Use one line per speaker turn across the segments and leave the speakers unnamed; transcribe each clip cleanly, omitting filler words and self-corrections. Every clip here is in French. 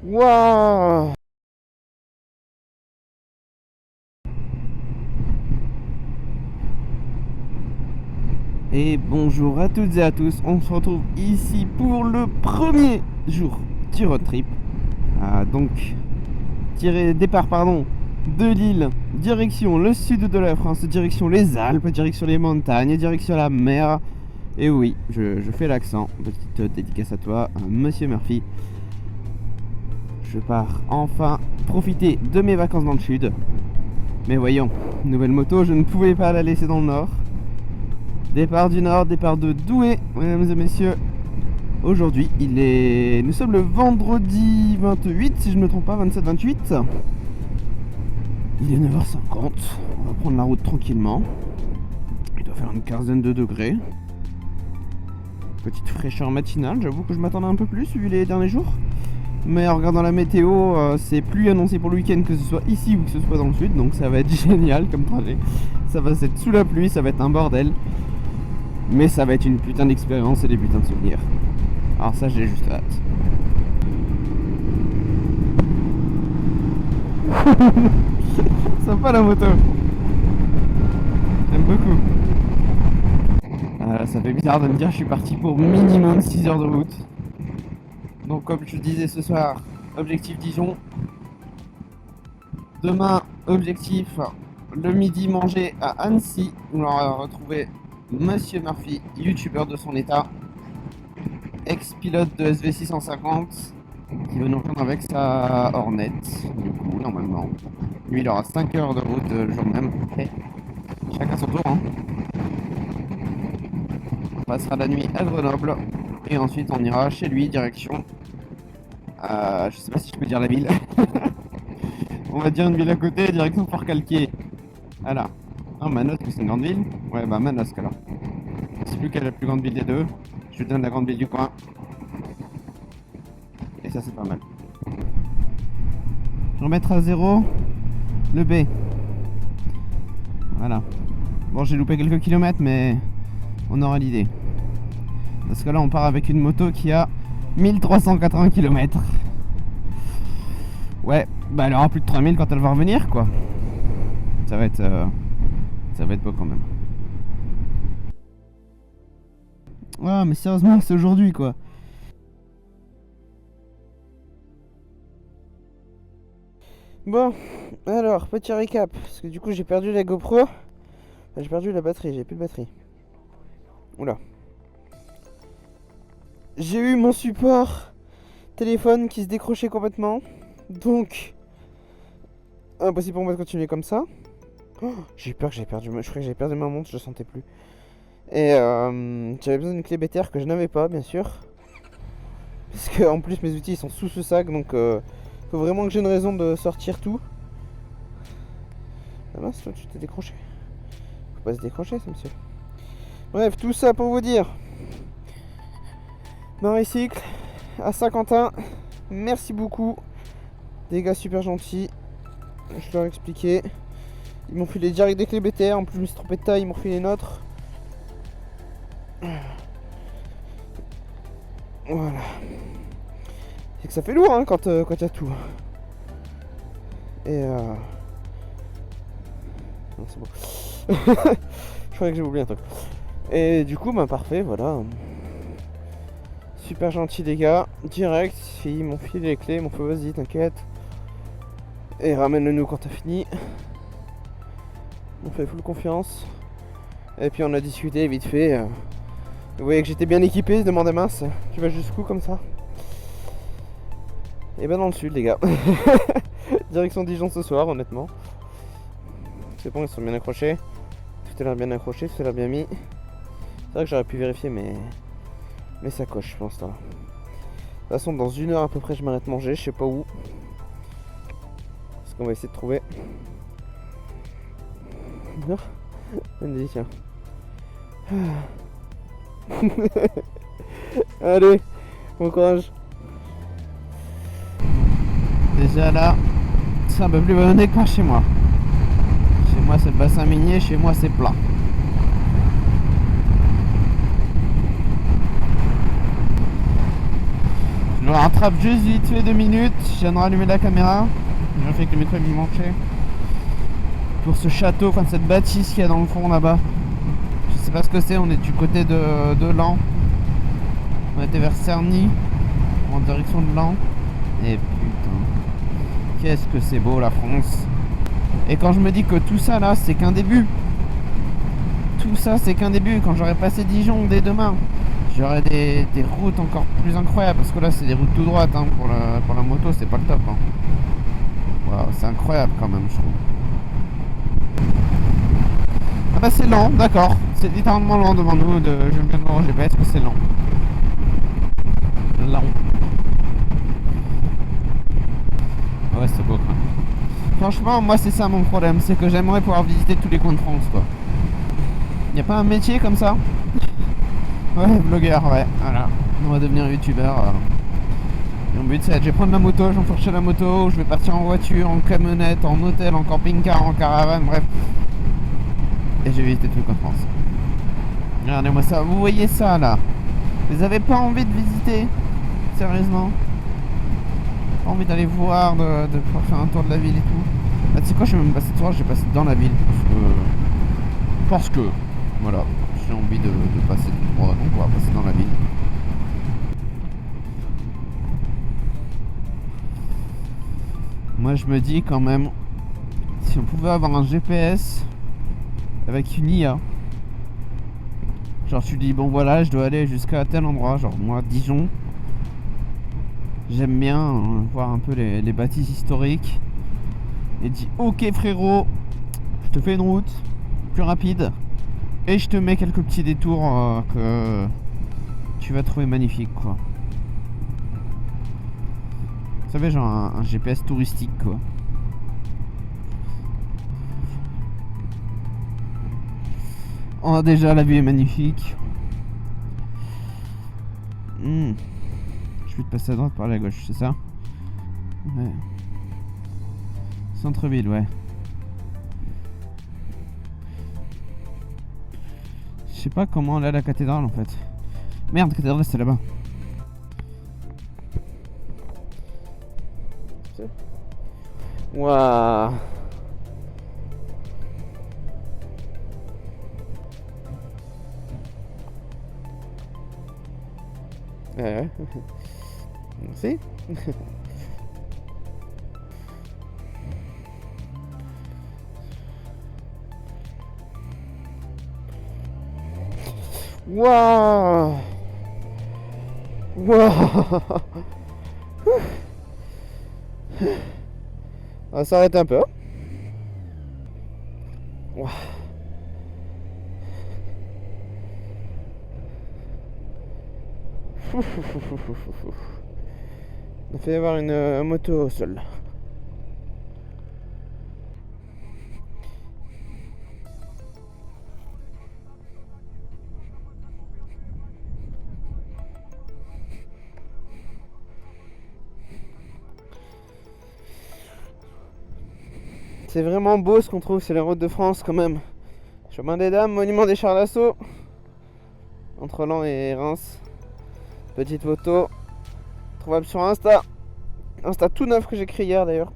Waouh! Et bonjour à toutes et à tous, on se retrouve ici pour le premier jour du road trip. Donc, départ de Lille, direction le sud de la France, direction les Alpes, direction les montagnes, direction la mer. Et oui, je fais l'accent, petite dédicace à toi, Monsieur Murphy. Je pars enfin profiter de mes vacances dans le sud. Mais voyons, nouvelle moto, je ne pouvais pas la laisser dans le nord. Départ du nord, départ de Douai, mesdames et messieurs. Aujourd'hui, nous sommes le vendredi 28, si je ne me trompe pas, 27-28. Il est 9h50, on va prendre la route tranquillement. Il doit faire une quinzaine de degrés. Petite fraîcheur matinale, j'avoue que je m'attendais un peu plus vu les derniers jours. Mais en regardant la météo, c'est pluie annoncée pour le week-end, que ce soit ici ou que ce soit dans le sud. Donc ça va être génial comme trajet. Ça va être sous la pluie, ça va être un bordel. Mais ça va être une putain d'expérience et des putains de souvenirs. Alors ça, j'ai juste hâte. Sympa la moto. J'aime beaucoup. Ça fait bizarre de me dire que je suis parti pour minimum 6 heures de route. Donc comme je disais ce soir, objectif Dijon. Demain, objectif le midi manger à Annecy. Où on va retrouver Monsieur Murphy, youtubeur de son état, ex-pilote de SV650, qui va nous rejoindre avec sa Hornet, du coup, normalement. Lui, il aura 5 heures de route le jour même. Chacun son tour, hein. On passera la nuit à Grenoble, et ensuite on ira chez lui, direction... je sais pas si je peux dire la ville. On va dire une ville à côté, direction Fort-Calquier. Voilà. Ah, Manosque, c'est une grande ville? Ouais, bah Manosque alors. Je sais plus quelle est la plus grande ville des deux. Je te donne la grande ville du coin. Et ça, c'est pas mal. Je vais remettre à zéro le B. Voilà. Bon, j'ai loupé quelques kilomètres, mais on aura l'idée. Parce que là, on part avec une moto qui a 1380 km. Ouais, bah elle aura plus de 3000 quand elle va revenir, quoi. Ça va être beau quand même. Ouais, mais sérieusement, c'est aujourd'hui, quoi. Bon, alors, petit récap. Parce que du coup, j'ai perdu la GoPro. Enfin, j'ai perdu la batterie, j'ai plus de batterie. Oula. J'ai eu mon support téléphone qui se décrochait complètement. Donc, impossible pour moi de continuer comme ça. Oh, j'ai eu peur que j'avais perdu. Je croyais que j'avais perdu ma montre, je ne sentais plus. Et j'avais besoin d'une clé BTR que je n'avais pas, bien sûr. Parce que en plus, mes outils ils sont sous ce sac, donc faut vraiment que j'ai une raison de sortir tout. Ah mince, toi tu t'es décroché. Faut pas se décrocher, ça, monsieur. Bref, tout ça pour vous dire. Marie-Cycle à Saint-Quentin, merci beaucoup. Des gars super gentils. Je leur ai expliqué. Ils m'ont filé direct des clés BTR. En plus, je me suis trompé de taille, ils m'ont filé les nôtres. Voilà. C'est que ça fait lourd hein, quand y a tout. Et non, c'est bon. Je croyais que j'ai oublié un truc. Et du coup, bah parfait, voilà. Super gentil les gars. Direct, ils m'ont filé les clés, ils m'ont fait vas-y, t'inquiète. Et ramène-le nous quand t'as fini. On fait full confiance. Et puis on a discuté vite fait. Vous voyez que j'étais bien équipé, se demandait mince. Tu vas jusqu'où comme ça? Et ben dans le sud les gars. Direction Dijon ce soir honnêtement. C'est bon, ils sont bien accrochés. Tout a l'air bien accroché, tout a l'air bien mis. C'est vrai que j'aurais pu vérifier mais ça coche je pense là. De toute façon dans 1 heure à peu près je m'arrête manger, je sais pas où. Parce qu'on va essayer de trouver. Vas-y tiens. Allez, bon courage. Déjà là, c'est un peu plus ballonné que par chez moi. Chez moi c'est le bassin minier, chez moi c'est plat. le rattrape juste vite fait 2 minutes. Je viens de rallumer la caméra. J'ai fait que le métro il me manquait. Pour ce château, enfin cette bâtisse qu'il y a dans le fond là-bas. Je sais pas ce que c'est, on est du côté de Laon. On était vers Cerny, en direction de Laon. Et putain, qu'est-ce que c'est beau la France. Et quand je me dis que tout ça là, c'est qu'un début. Tout ça, c'est qu'un début. Quand j'aurai passé Dijon dès demain, j'aurai des routes encore plus incroyables. Parce que là, c'est des routes tout droites. Hein, pour la moto, c'est pas le top. Hein. Wow, c'est incroyable quand même, je trouve. Ah bah c'est lent, d'accord. C'est littéralement lent devant nous. Je viens de voir au GPS que c'est lent. Lent. Ouais, c'est beau quoi. Franchement, moi c'est ça mon problème. C'est que j'aimerais pouvoir visiter tous les coins de France quoi. Y a pas un métier comme ça? Ouais, blogueur, ouais, voilà. On va devenir youtubeur. Mon but c'est je vais prendre la moto, je vais m'enfourcher la moto, je vais partir en voiture, en camionnette, en hôtel, en camping-car, en caravane, bref. Et je vais visiter tout le coin de France. Regardez-moi ça, vous voyez ça là? Vous avez pas envie de visiter? Sérieusement? Pas envie d'aller voir, de pouvoir faire un tour de la ville et tout? Ah, tu sais quoi, je vais même passer de soir, je vais passer dans la ville. Parce que voilà, j'ai envie de passer tout droit, donc on va passer dans la ville. Moi je me dis quand même, si on pouvait avoir un GPS avec une IA, genre tu dis bon voilà je dois aller jusqu'à tel endroit, genre moi Dijon, j'aime bien voir un peu les bâtisses historiques, et dis ok frérot, je te fais une route plus rapide et je te mets quelques petits détours que tu vas trouver magnifiques quoi. Vous savez, genre un GPS touristique quoi. Oh, déjà la vue est magnifique. Je vais te passer à droite par la gauche, c'est ça? Ouais. Centre-ville, ouais. Je sais pas comment aller à la cathédrale en fait. Merde, la cathédrale c'est là-bas. Waouh. Ouais. Merci. Waouh. Waouh. On va s'arrêter un peu. Waouh. On a fait avoir une moto au sol. C'est vraiment beau ce qu'on trouve sur les routes de France quand même. Chemin des Dames, monument des chars d'assaut. Entre Laon et Reims. Petite photo. Trouvable sur Insta. Insta tout neuf que j'ai créé hier d'ailleurs.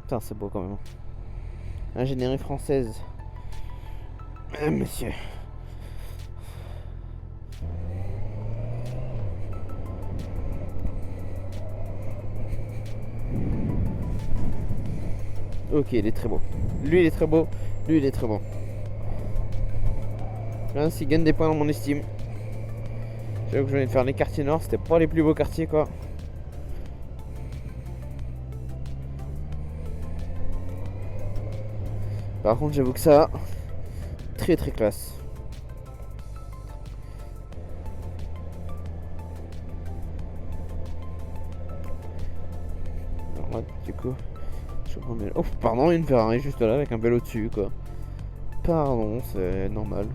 Putain c'est beau quand même. Ingénierie française. Monsieur. Ok, il est très beau. Lui, il est très beau. Lui, il est très bon. Là, s'il gagne des points dans mon estime. J'avoue que je venais de faire les quartiers nord. C'était pas les plus beaux quartiers, quoi. Par contre, j'avoue que ça, très très classe. Alors là, du coup, je prends mes... Oh, pardon, une Ferrari juste là avec un vélo dessus, quoi. Pardon, c'est normal.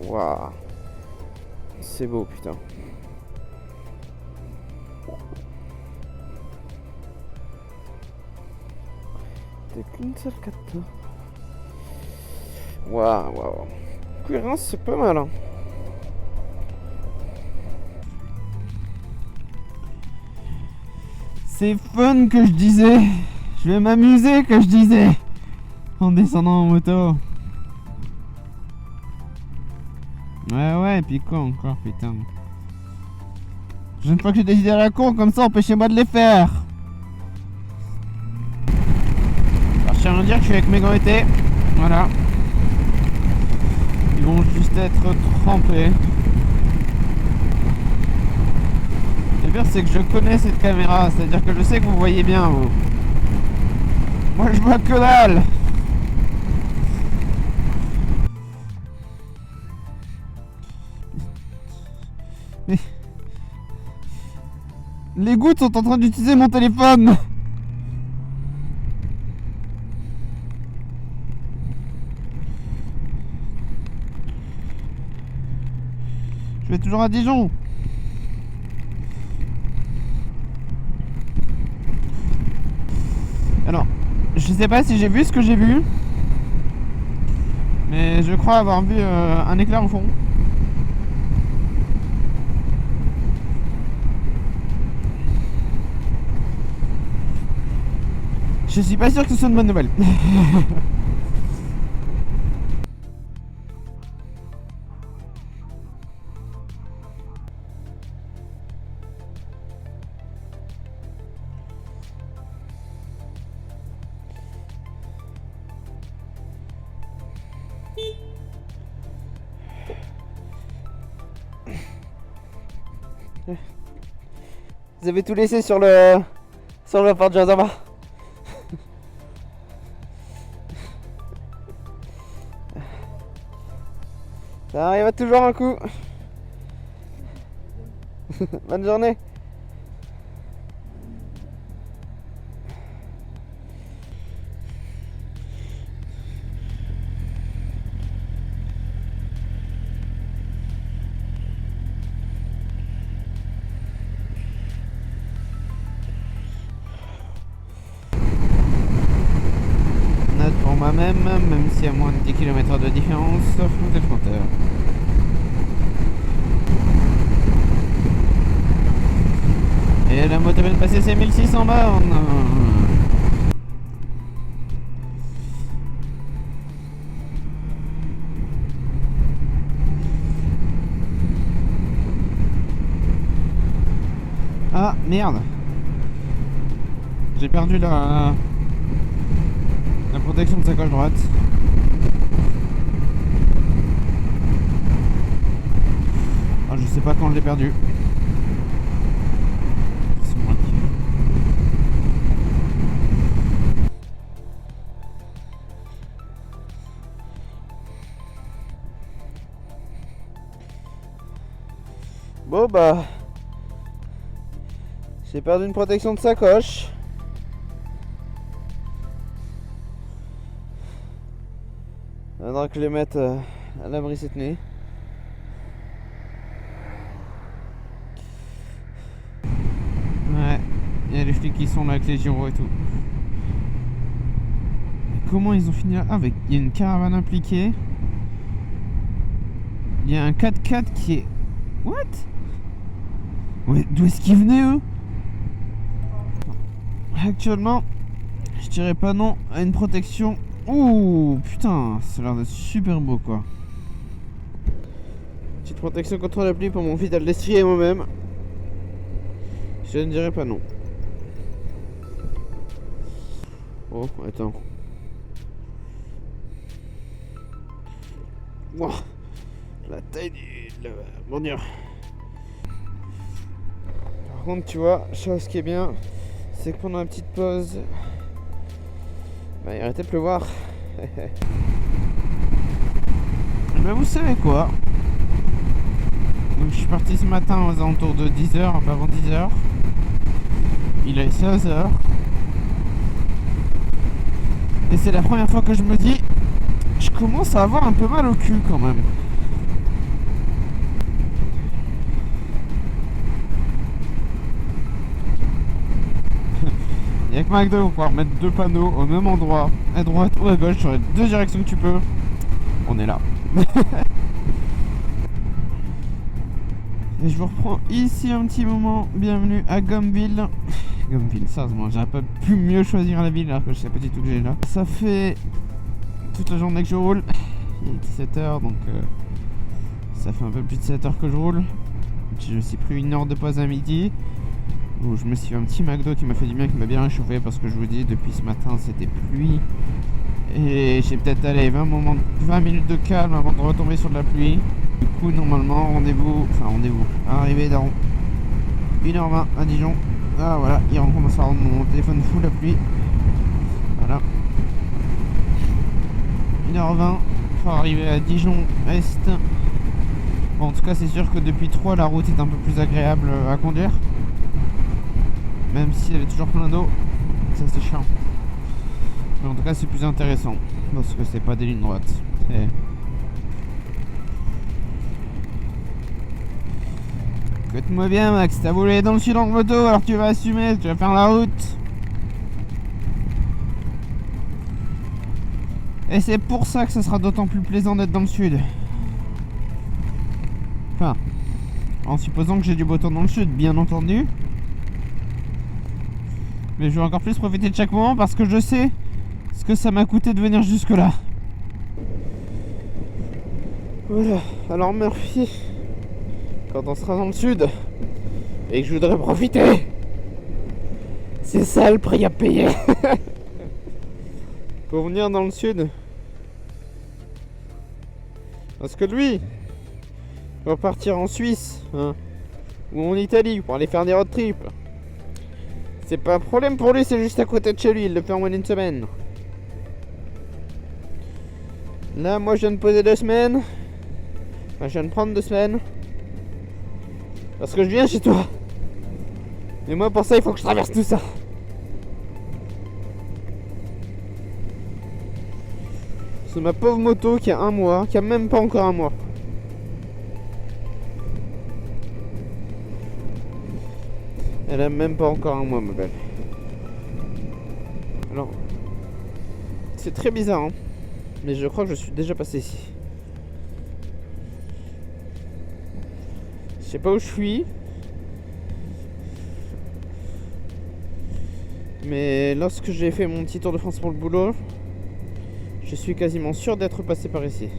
Waouh, c'est beau, putain. T'es qu'une seule carte. Waouh, waouh. Cohérence, c'est pas mal, hein. C'est fun que je disais. Je vais m'amuser que je disais. En descendant en moto. Ouais, et puis quoi encore, putain. Je ne pas que j'ai des idées à la con, comme ça empêchez-moi de les faire. Alors je tiens à dire que je suis avec mes gants été. Voilà. Ils vont juste être trempés. Le pire c'est que je connais cette caméra, c'est-à-dire que je sais que vous voyez bien vous. Moi je vois que dalle. Mais... les gouttes sont en train d'utiliser mon téléphone. Je vais toujours à Dijon. Alors, je sais pas si j'ai vu ce que j'ai vu, mais je crois avoir vu un éclair au fond. Je suis pas sûr que ce soit une bonne nouvelle. Vous avez tout laissé sur le porte-jazz en bas. Ça arrive toujours un coup. Bonne journée. Note pour moi-même, même si à moins de 10 km de différence, foutez le compteur. Et la moto vient de passer ses 1600 bornes. Ah merde. J'ai perdu la protection de sacoche droite. Ah, je sais pas quand je l'ai perdu. C'est moi qui... Bon bah... j'ai perdu une protection de sacoche. Il faudra que je les mette à l'abri cette nuit. Ouais, il y a les flics qui sont là avec les gyros et tout. Mais comment ils ont fini là? Ah, avec... il y a une caravane impliquée. Il y a un 4x4 qui est... What? Ouais, d'où est-ce qu'ils venaient eux? Actuellement, je dirais pas non à une protection. Ouh, putain, ça a l'air d'être super beau quoi. Petite protection contre la pluie pour mon fidèle destrier moi-même. Je ne dirais pas non. Oh, attends. Wow, la taille de la bannière. Par contre, tu vois, chose qui est bien, c'est que pendant la petite pause, bah, il arrêtait de pleuvoir. Bah, vous savez quoi? Donc, je suis parti ce matin aux alentours de 10h, un peu avant 10h. Il est 16h. Et c'est la première fois que je me dis, je commence à avoir un peu mal au cul quand même. Et avec McDo, on va pouvoir mettre deux panneaux au même endroit, à droite ou à gauche, sur les deux directions que tu peux. On est là. Et je vous reprends ici un petit moment. Bienvenue à Gomville. Gomville, ça, moi j'aurais pas pu mieux choisir la ville alors que je sais pas du tout que j'ai là. Ça fait toute la journée que je roule. Il est 17h donc ça fait un peu plus de 7 heures que je roule. Je me suis pris une heure de pause à midi où je me suis fait un petit McDo qui m'a fait du bien, qui m'a bien réchauffé parce que je vous dis depuis ce matin c'était pluie. Et j'ai peut-être allé 20 minutes de calme avant de retomber sur de la pluie. Du coup normalement rendez-vous, arrivé dans 1h20 à Dijon. Ah voilà, il commence à rendre mon téléphone fou la pluie. Voilà. 1h20 pour arriver à Dijon Est. Bon, en tout cas c'est sûr que depuis 3 la route est un peu plus agréable à conduire. Même si elle est toujours plein d'eau. Ça c'est chiant. Mais en tout cas c'est plus intéressant. Parce que c'est pas des lignes droites. Écoute-moi bien Max, t'as voulu aller dans le sud en moto, alors tu vas assumer, tu vas faire la route. Et c'est pour ça que ça sera d'autant plus plaisant d'être dans le sud. Enfin, en supposant que j'ai du beau temps dans le sud, bien entendu. Mais je vais encore plus profiter de chaque moment parce que je sais ce que ça m'a coûté de venir jusque là. Voilà, alors Murphy, quand on sera dans le sud et que je voudrais profiter, c'est ça le prix à payer. Pour venir dans le sud. Parce que lui, va partir en Suisse, hein, ou en Italie pour aller faire des road trips. C'est pas un problème pour lui, c'est juste à côté de chez lui, il le fait en moins d'une semaine. Là, moi je viens de poser 2 semaines. Enfin, je viens de prendre 2 semaines. Parce que je viens chez toi. Mais moi pour ça, il faut que je traverse tout ça. C'est ma pauvre moto qui a 1 mois, qui a même pas encore 1 mois. Elle a même pas encore 1 mois, ma belle. Alors, c'est très bizarre, hein, mais je crois que je suis déjà passé ici. Je sais pas où je suis, mais lorsque j'ai fait mon petit tour de France pour le boulot, je suis quasiment sûr d'être passé par ici.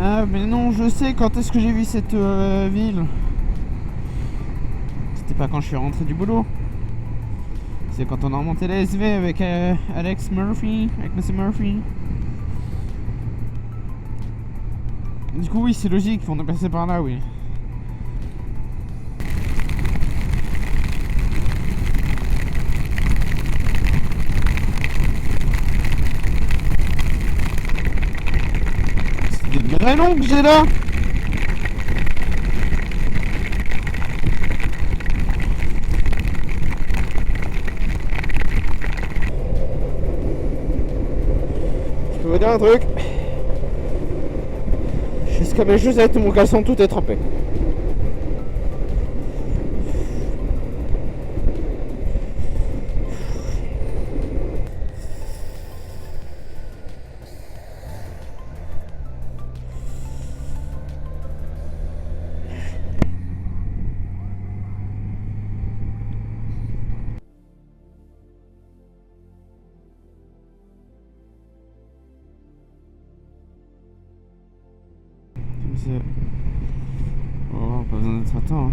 Ah mais non, je sais quand est-ce que j'ai vu cette ville. C'était pas quand je suis rentré du boulot. C'est quand on a remonté la SV avec Alex Murphy, avec Monsieur Murphy. Du coup oui, c'est logique, on est passé par là, oui. C'est des vrais longs que j'ai là. Je peux vous dire un truc. Jusqu'à mes chaussettes et mon caleçon, tout est trempé. Oh, pas besoin d'être à temps. Hein.